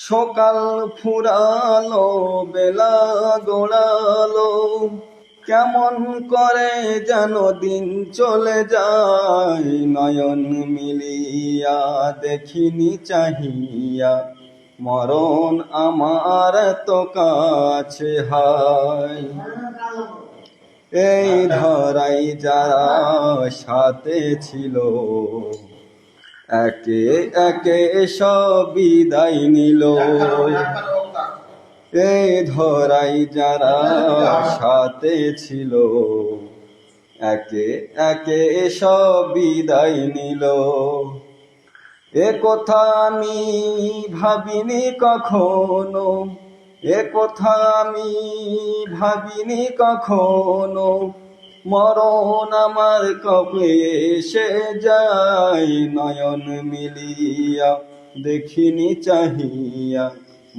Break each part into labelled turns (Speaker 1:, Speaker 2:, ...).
Speaker 1: সকাল ফুরালো বেলা গড়ালো, কেমন করে যেন দিন চলে যায়। নয়ন মিলিয়া দেখিনি চাহিয়া, মরণ আমার তো কাছে হায়। এই ধরাই যারা সাথে ছিল, একে একে সব বিদায় নিল। এই ধরাই যারা সাথে ছিল, একে একে সব বিদায় নিল। এ কথা আমি ভাবিনি কখনো, এ কথা আমি ভাবিনি কখনো, মরণ আমার কবে এসে যায়। নয়ন মিলিয়া দেখিনি চাহিয়া,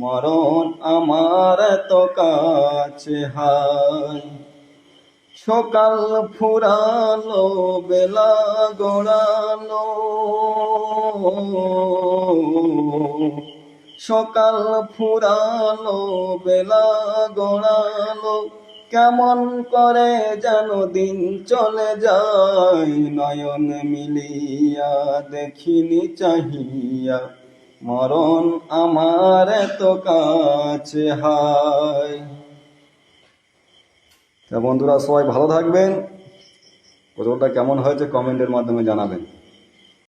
Speaker 1: মরণ আমার তো কাছে হায়। সকাল ফুরালো বেলা গড়ালো, সকাল ফুরালো বেলা গড়ালো, কেমন করে যেন দিন চলে যায়। নয়ন মিলিয়া দেখিনি চাহিয়া, মরণ আমার তো কাছে হায়। তা বন্ধুরা, সবাই ভালো থাকবেন। গজলটা কেমন হয়েছে কমেন্টের মাধ্যমে জানাবেন।